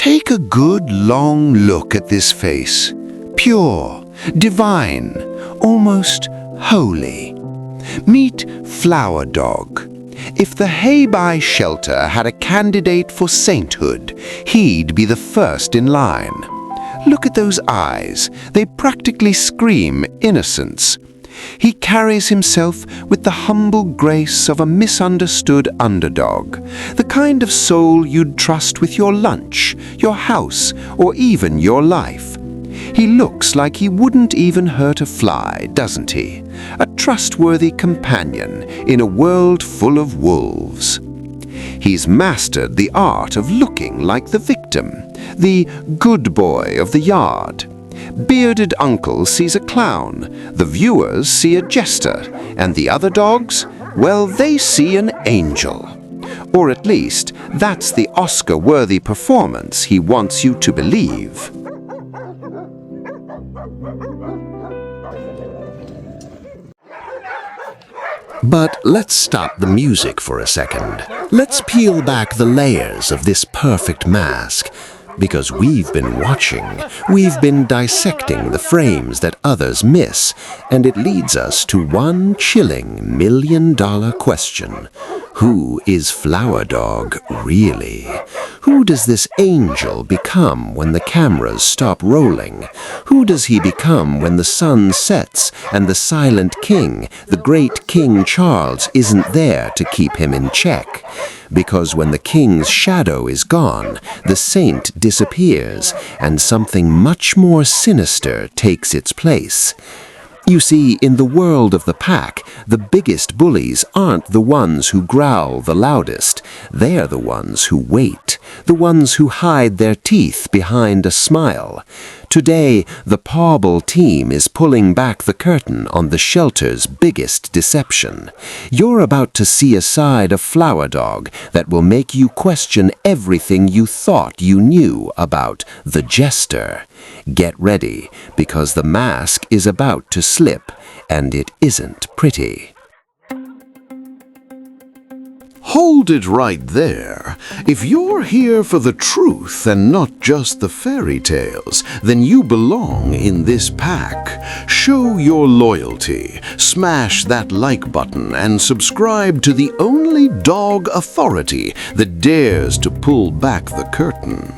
Take a good long look at this face. Pure, divine, almost holy. Meet Flower Dog. If the Hebei Shelter had a candidate for sainthood, he'd be the first in line. Look at those eyes. They practically scream innocence. He carries himself with the humble grace of a misunderstood underdog, the kind of soul you'd trust with your lunch, your house, or even your life. He looks like he wouldn't even hurt a fly, doesn't he? A trustworthy companion in a world full of wolves. He's mastered the art of looking like the victim, the good boy of the yard. Bearded uncle sees a clown, the viewers see a jester, and the other dogs, well, they see an angel. Or at least, that's the Oscar-worthy performance he wants you to believe. But let's stop the music for a second. Let's peel back the layers of this perfect mask. Because we've been watching, we've been dissecting the frames that others miss, and it leads us to one chilling million-dollar question. Who is Flower Dog really? Who does this angel become when the cameras stop rolling? Who does he become when the sun sets and the silent king, the great King Charles, isn't there to keep him in check? Because when the king's shadow is gone, the saint disappears, and something much more sinister takes its place. You see, in the world of the pack, the biggest bullies aren't the ones who growl the loudest. They're the ones who wait, the ones who hide their teeth behind a smile. Today, the Pawble team is pulling back the curtain on the shelter's biggest deception. You're about to see a side of Flower Dog that will make you question everything you thought you knew about the jester. Get ready, because the mask is about to slip, and it isn't pretty. Hold it right there. If you're here for the truth and not just the fairy tales, then you belong in this pack. Show your loyalty, smash that like button, and subscribe to the only dog authority that dares to pull back the curtain.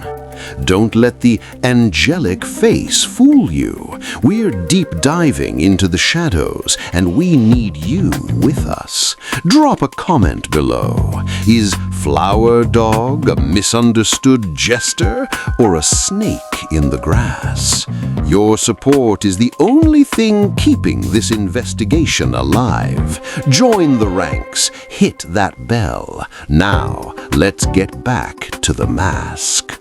Don't let the angelic face fool you. We're deep diving into the shadows, and we need you with us. Drop a comment below. Is Flower Dog a misunderstood jester or a snake in the grass? Your support is the only thing keeping this investigation alive. Join the ranks. Hit that bell. Now, let's get back to the mask.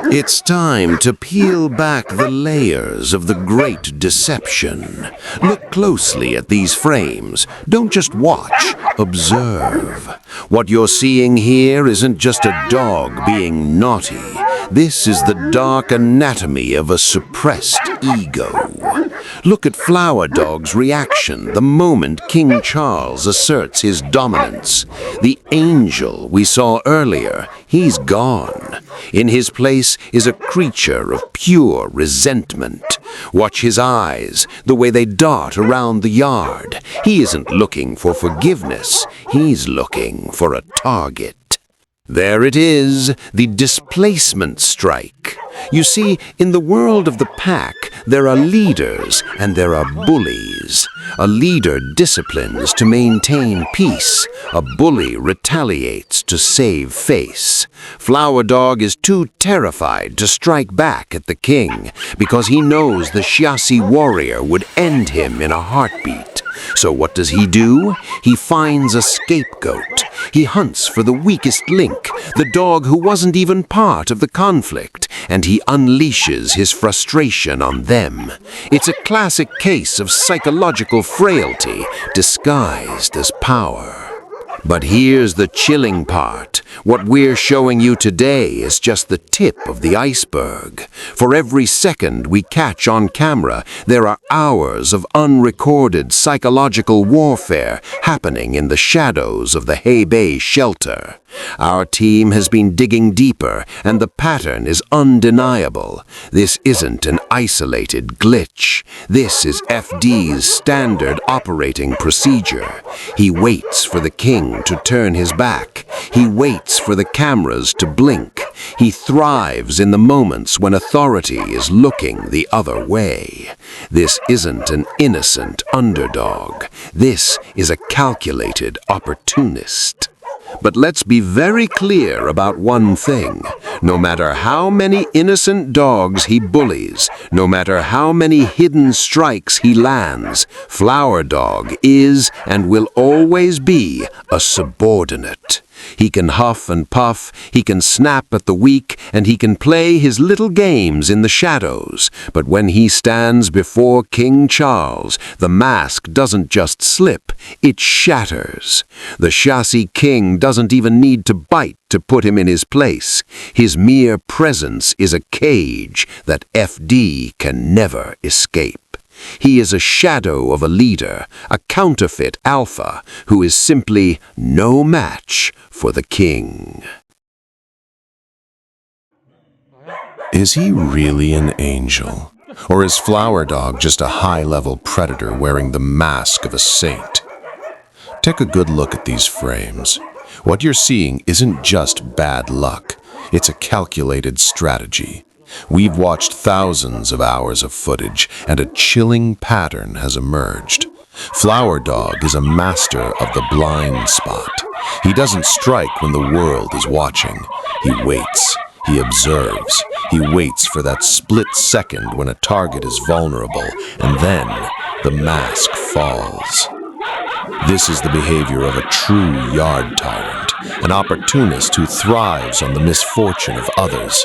It's time to peel back the layers of the great deception. Look closely at these frames. Don't just watch, observe. What you're seeing here isn't just a dog being naughty. This is the dark anatomy of a suppressed ego. Look at Flower Dog's reaction the moment King Charles asserts his dominance. The angel we saw earlier, he's gone. In his place is a creature of pure resentment. Watch his eyes, the way they dart around the yard. He isn't looking for forgiveness. He's looking for a target. There it is, the displacement strike. You see, in the world of the pack, there are leaders and there are bullies. A leader disciplines to maintain peace. A bully retaliates to save face. Flower Dog is too terrified to strike back at the king because he knows the Xiasi warrior would end him in a heartbeat. So what does he do? He finds a scapegoat. He hunts for the weakest link, the dog who wasn't even part of the conflict, and he unleashes his frustration on them. It's a classic case of psychological frailty disguised as power. But here's the chilling part. What we're showing you today is just the tip of the iceberg. For every second we catch on camera, there are hours of unrecorded psychological warfare happening in the shadows of the Hebei Shelter. Our team has been digging deeper, and the pattern is undeniable. This isn't an isolated glitch. This is FD's standard operating procedure. He waits for the king to turn his back. He waits for the cameras to blink. He thrives in the moments when authority is looking the other way. This isn't an innocent underdog. This is a calculated opportunist. But let's be very clear about one thing. No matter how many innocent dogs he bullies, no matter how many hidden strikes he lands, Flower Dog is and will always be a subordinate. He can huff and puff, he can snap at the weak, and he can play his little games in the shadows. But when he stands before King Charles, the mask doesn't just slip, it shatters. The Xiasi King doesn't even need to bite to put him in his place. His mere presence is a cage that FD can never escape. He is a shadow of a leader, a counterfeit alpha, who is simply no match for the king. Is he really an angel? Or is Flower Dog just a high-level predator wearing the mask of a saint? Take a good look at these frames. What you're seeing isn't just bad luck. It's a calculated strategy. We've watched thousands of hours of footage, and a chilling pattern has emerged. Flower Dog is a master of the blind spot. He doesn't strike when the world is watching. He waits. He observes. He waits for that split second when a target is vulnerable, and then the mask falls. This is the behavior of a true yard tyrant, an opportunist who thrives on the misfortune of others.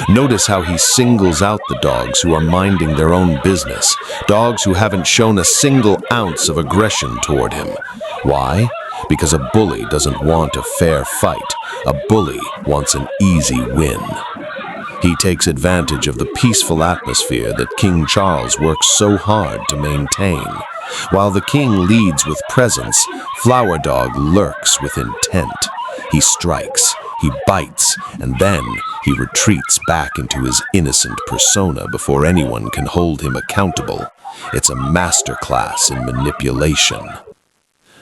Notice how he singles out the dogs who are minding their own business, dogs who haven't shown a single ounce of aggression toward him. Why? Because a bully doesn't want a fair fight. A bully wants an easy win. He takes advantage of the peaceful atmosphere that King Charles works so hard to maintain. While the king leads with presence, Flower Dog lurks with intent. He strikes, he bites, and then he retreats back into his innocent persona before anyone can hold him accountable. It's a masterclass in manipulation.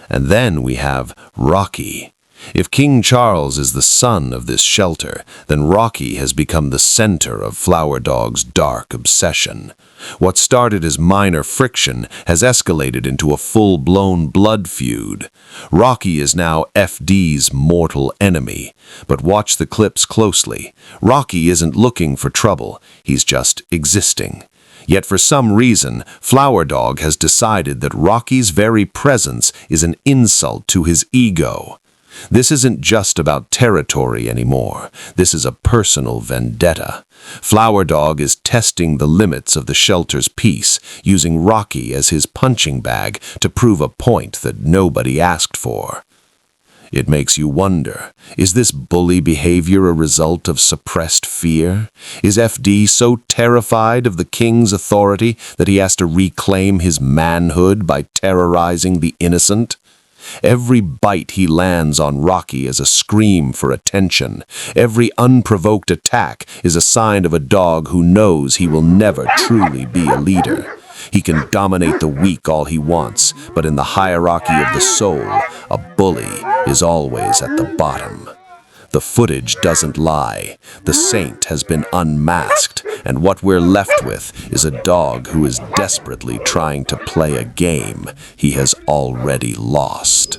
And then we have Rocky. If King Charles is the son of this shelter, then Rocky has become the center of Flower Dog's dark obsession. What started as minor friction has escalated into a full-blown blood feud. Rocky is now FD's mortal enemy. But watch the clips closely. Rocky isn't looking for trouble, he's just existing. Yet for some reason, Flower Dog has decided that Rocky's very presence is an insult to his ego. This isn't just about territory anymore. This is a personal vendetta. Flower Dog is testing the limits of the shelter's peace, using Rocky as his punching bag to prove a point that nobody asked for. It makes you wonder, is this bully behavior a result of suppressed fear? Is FD so terrified of the king's authority that he has to reclaim his manhood by terrorizing the innocent? Every bite he lands on Rocky is a scream for attention. Every unprovoked attack is a sign of a dog who knows he will never truly be a leader. He can dominate the weak all he wants, but in the hierarchy of the soul, a bully is always at the bottom. The footage doesn't lie. The saint has been unmasked, and what we're left with is a dog who is desperately trying to play a game he has already lost.